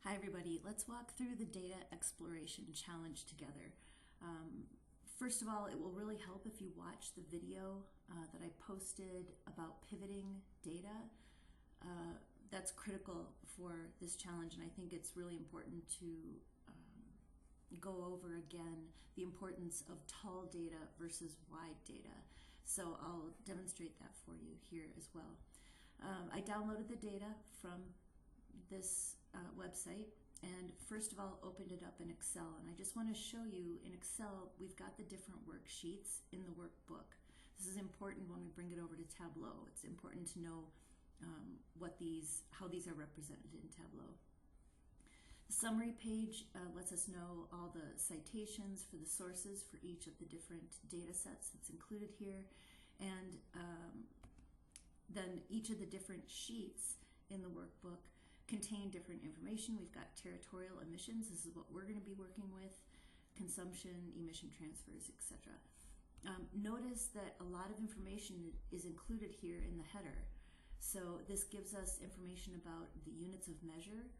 Hi everybody, let's walk through the data exploration challenge together. First of all, it will really help if you watch the video that I posted about pivoting data. That's critical for this challenge, and I think it's really important to go over again the importance of tall data versus wide data. So I'll demonstrate that for you here as well. I downloaded the data from this website, and first of all opened it up in Excel, and I just want to show you in Excel we've got the different worksheets in the workbook. This is important when we bring it over to Tableau. It's important to know how these are represented in Tableau. The summary page lets us know all the citations for the sources for each of the different data sets that's included here, and then each of the different sheets in the workbook contain different information. We've got territorial emissions. This is what we're going to be working with, consumption, emission transfers, etc. Notice that a lot of information is included here in the header. So this gives us information about the units of measure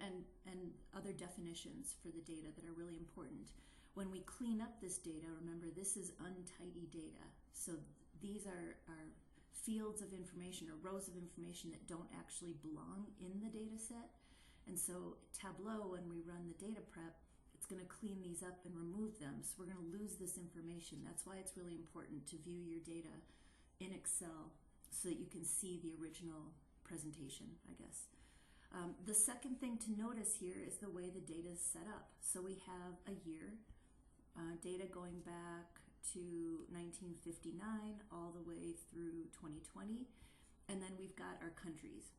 and other definitions for the data that are really important. When we clean up this data, remember this is untidy data. So these are fields of information or rows of information that don't actually belong in the data set. And so Tableau, when we run the data prep, it's going to clean these up and remove them. So we're going to lose this information. That's why it's really important to view your data in Excel so that you can see the original presentation, I guess. The second thing to notice here is the way the data is set up. So we have a year, data going back to 1959 all the way through 2020, and then we've got our countries.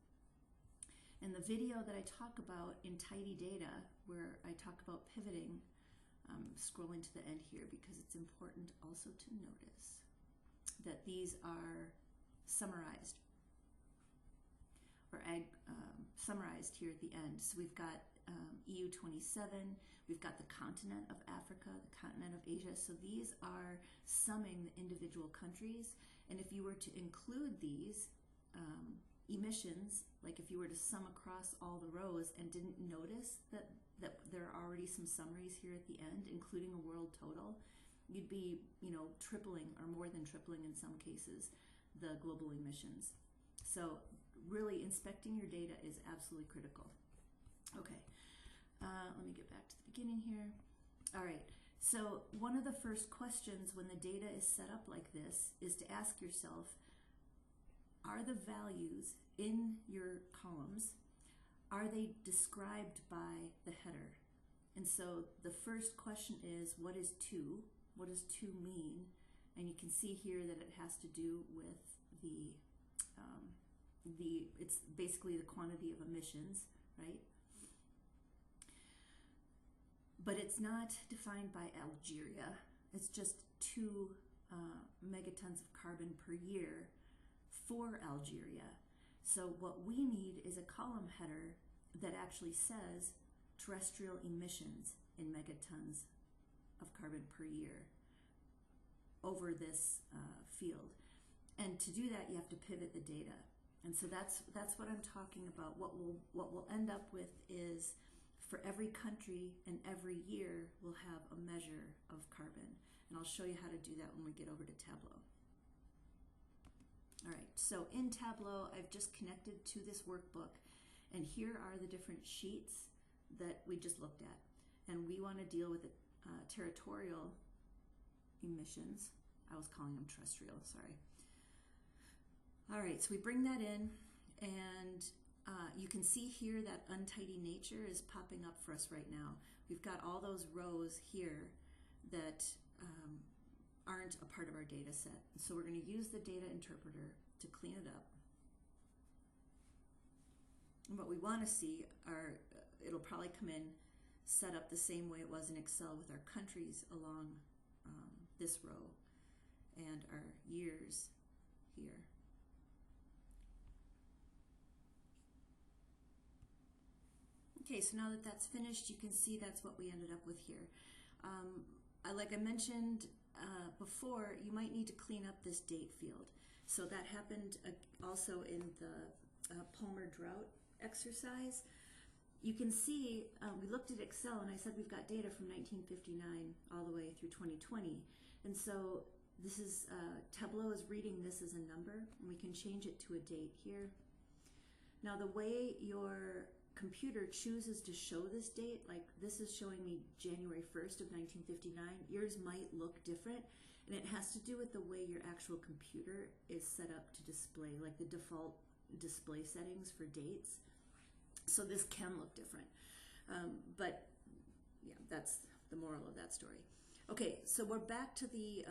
In the video that I talk about in tidy data, where I talk about pivoting, I'm scrolling to the end here because it's important also to notice that these are summarized or summarized here at the end. So we've got EU 27, we've got the continent of Africa, the continent of Asia. So these are summing the individual countries. And if you were to include these emissions, like if you were to sum across all the rows and didn't notice that there are already some summaries here at the end, including a world total, you'd be, tripling or more than tripling in some cases the global emissions. So really inspecting your data is absolutely critical. Okay, let me get back to the beginning here. All right, so one of the first questions when the data is set up like this is to ask yourself, are the values in your columns, are they described by the header? And so the first question is, what is 2? What does 2 mean? And you can see here that it has to do with it's basically the quantity of emissions, right? But it's not defined by Algeria. It's just 2 megatons of carbon per year for Algeria. So what we need is a column header that actually says terrestrial emissions in megatons of carbon per year over this field. And to do that, you have to pivot the data. And so that's what I'm talking about. What we'll end up with is, for every country and every year, we'll have a measure of carbon. And I'll show you how to do that when we get over to Tableau. All right, so in Tableau, I've just connected to this workbook, and here are the different sheets that we just looked at. And we want to deal with the territorial emissions. I was calling them terrestrial, sorry. All right, so we bring that in, and you can see here that untidy nature is popping up for us right now. We've got all those rows here that aren't a part of our data set. So we're going to use the data interpreter to clean it up. And what we want to see are, it'll probably come in set up the same way it was in Excel with our countries along this row and our years here. Okay, so now that that's finished, you can see that's what we ended up with here. Like I mentioned before, you might need to clean up this date field. So that happened also in the Palmer drought exercise, you can see we looked at Excel and I said we've got data from 1959 all the way through 2020. And so this is, Tableau is reading this as a number, and we can change it to a date here. Now the way your computer chooses to show this date, like this is showing me January 1st of 1959, yours might look different, and it has to do with the way your actual computer is set up to display, like the default display settings for dates. So this can look different, but yeah, that's the moral of that story. Okay, so we're back to the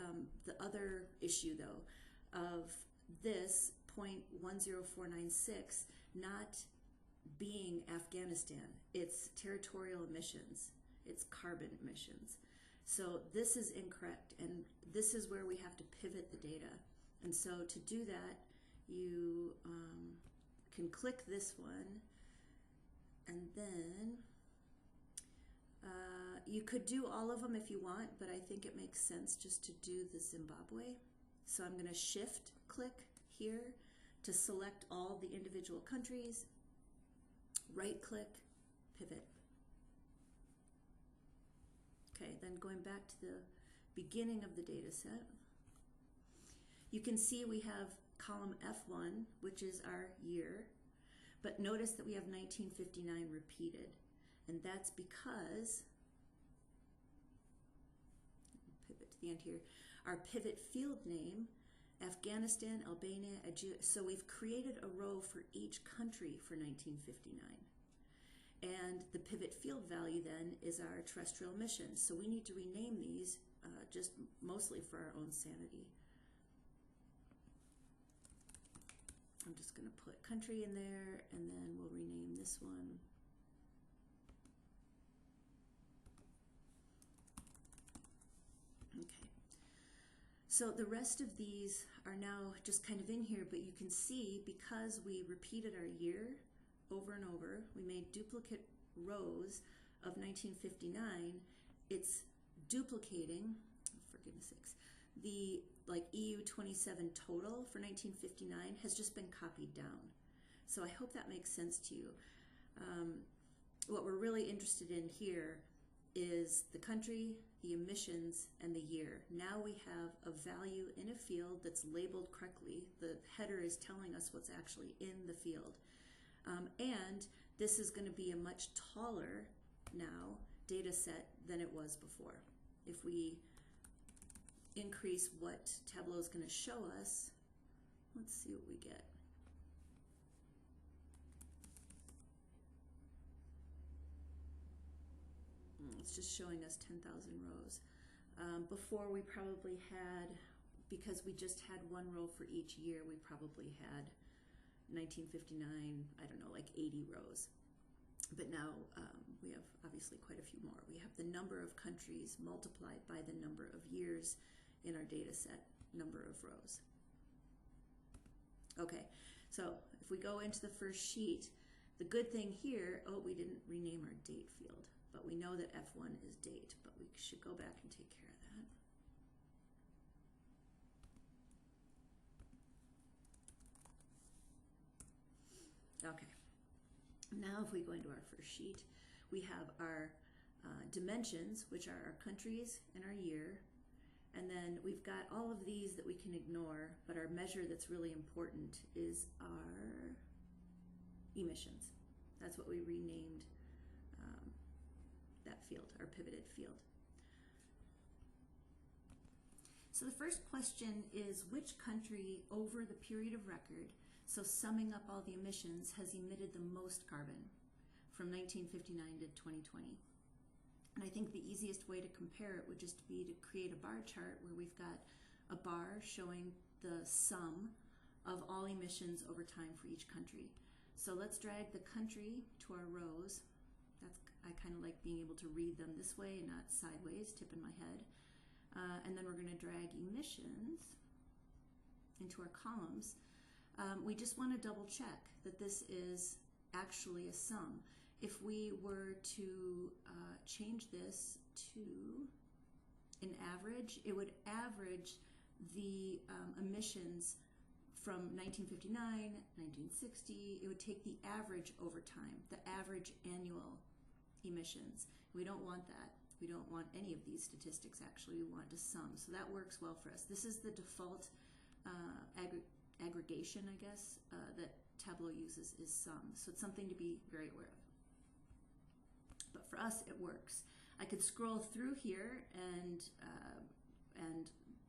other issue though, of this 0.10496 not being Afghanistan. It's territorial emissions, it's carbon emissions. So this is incorrect, and this is where we have to pivot the data. And so to do that, you can click this one, and then you could do all of them if you want, but I think it makes sense just to do the Zimbabwe. So I'm going to shift click here to select all the individual countries, right click, pivot. Okay, then going back to the beginning of the data set, you can see we have column F1, which is our year, but notice that we have 1959 repeated, and that's because, pivot to the end here, our pivot field name, Afghanistan, Albania, so we've created a row for each country for 1959. And the pivot field value then is our terrestrial emissions. So we need to rename these just mostly for our own sanity. I'm just going to put country in there, and then we'll rename this one. Okay. So the rest of these are now just kind of in here, but you can see because we repeated our year over and over, we made duplicate rows of 1959, it's duplicating, for goodness sakes, the EU 27 total for 1959 has just been copied down. So I hope that makes sense to you. What we're really interested in here is the country, the emissions, and the year. Now we have a value in a field that's labeled correctly. The header is telling us what's actually in the field. And this is going to be a much taller now data set than it was before. If we increase what Tableau is going to show us, let's see what we get. It's just showing us 10,000 rows. Before we probably had, because we just had one row for each year, we probably had 1959, I don't know, like 80 rows. But now we have obviously quite a few more. We have the number of countries multiplied by the number of years in our data set, number of rows. Okay, so if we go into the first sheet, the good thing here, oh, we didn't rename our date field, but we know that F1 is date, but we should go back and take care of that. Okay, now if we go into our first sheet, we have our dimensions, which are our countries and our year, and then we've got all of these that we can ignore, but our measure that's really important is our emissions. That's what we renamed that field, our pivoted field. So the first question is, which country over the period of record, so summing up all the emissions, has emitted the most carbon from 1959 to 2020? And I think the easiest way to compare it would just be to create a bar chart where we've got a bar showing the sum of all emissions over time for each country. So let's drag the country to our rows. I kind of like being able to read them this way and not sideways, tipping my head. And then we're going to drag emissions into our columns. We just want to double check that this is actually a sum. If we were to change this to an average, it would average the emissions from 1959, 1960, it would take the average over time, the average annual emissions. We don't want that. We don't want any of these statistics, actually. We want to sum. So that works well for us. This is the default aggregation, I guess, that Tableau uses is sum. So it's something to be very aware of. But for us, it works. I could scroll through here and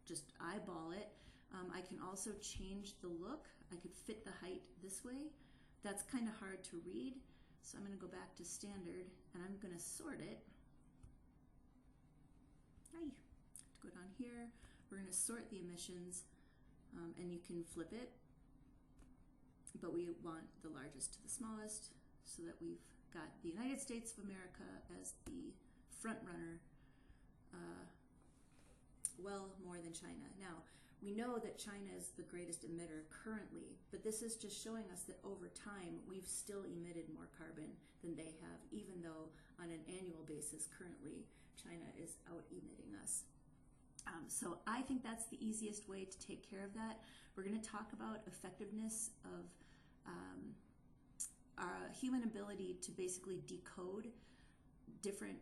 just eyeball it. I can also change the look. I could fit the height this way. That's kind of hard to read. So I'm going to go back to standard and I'm going to sort it. Go down here. We're going to sort the emissions and you can flip it. But we want the largest to the smallest so that we've got the United States of America as the front runner, well more than China. Now, we know that China is the greatest emitter currently, but this is just showing us that over time we've still emitted more carbon than they have, even though on an annual basis currently China is out emitting us. So I think that's the easiest way to take care of that. We're going to talk about effectiveness of our human ability to basically decode different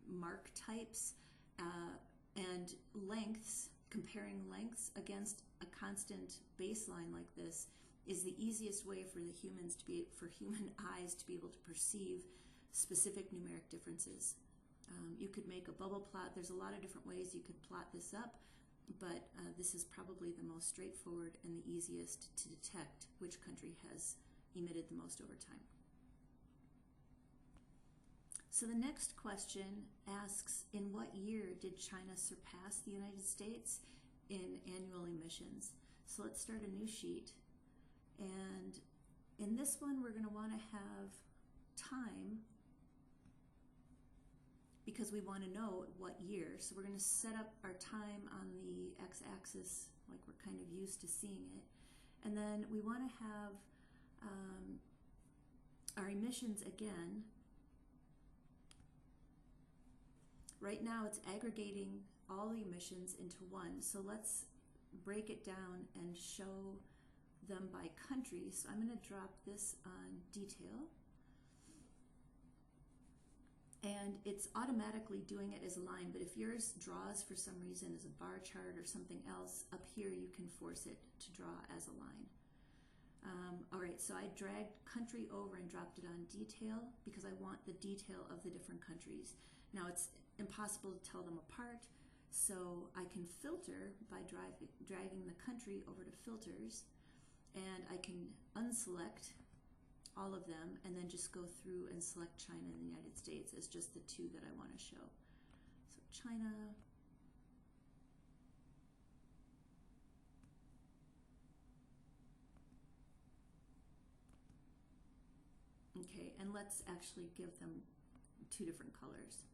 mark types and lengths. Comparing lengths against a constant baseline like this is the easiest way for the humans to be, for human eyes to be able to perceive specific numeric differences. You could make a bubble plot. There's a lot of different ways you could plot this up, but this is probably the most straightforward and the easiest to detect which country has emitted the most over time. So the next question asks, in what year did China surpass the United States in annual emissions? So let's start a new sheet. And in this one, we're going to want to have time because we want to know what year. So we're going to set up our time on the x-axis like we're kind of used to seeing it. And then we want to have our emissions again. Right now it's aggregating all the emissions into one, so let's break it down and show them by country. So I'm going to drop this on detail. And it's automatically doing it as a line, but if yours draws for some reason as a bar chart or something else, up here you can force it to draw as a line. All right, so I dragged country over and dropped it on detail because I want the detail of the different countries. Now it's impossible to tell them apart, so I can filter by dragging the country over to filters, and I can unselect all of them and then just go through and select China and the United States as just the two that I want to show. So China, okay, and let's actually give them two different colors.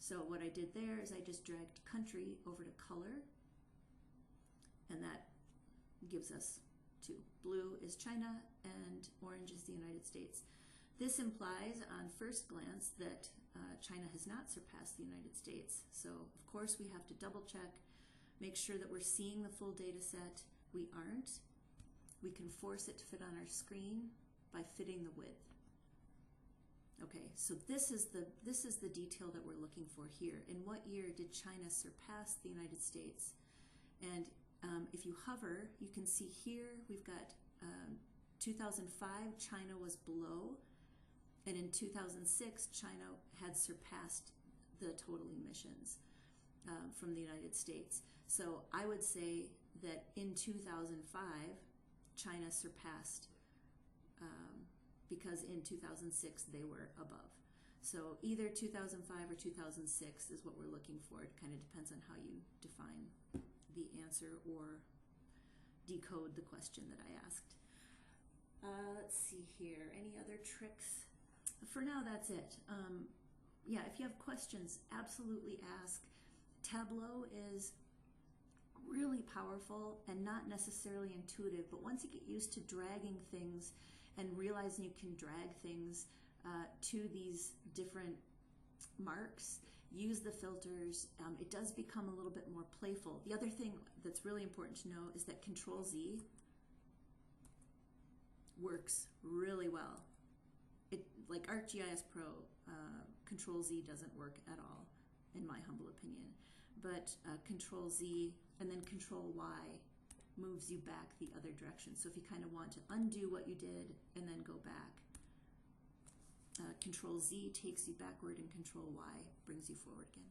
So what I did there is I just dragged country over to color, and that gives us two. Blue is China and orange is the United States. This implies on first glance that China has not surpassed the United States. So of course we have to double check, make sure that we're seeing the full data set. We aren't. We can force it to fit on our screen by fitting the width. Okay, so this is the detail that we're looking for here. In what year did China surpass the United States? And if you hover, you can see here we've got 2005, China was below, and in 2006, China had surpassed the total emissions from the United States. So I would say that in 2005, China surpassed because in 2006 they were above. So either 2005 or 2006 is what we're looking for. It kind of depends on how you define the answer or decode the question that I asked. Let's see here, any other tricks? For now, that's it. Yeah, if you have questions, absolutely ask. Tableau is really powerful and not necessarily intuitive, but once you get used to dragging things and realizing you can drag things to these different marks, use the filters, it does become a little bit more playful. The other thing that's really important to know is that Control Z works really well. Like ArcGIS Pro, Control Z doesn't work at all, in my humble opinion. But Control Z and then Control Y moves you back the other direction. So if you kind of want to undo what you did and then go back, Control Z takes you backward and Control Y brings you forward again.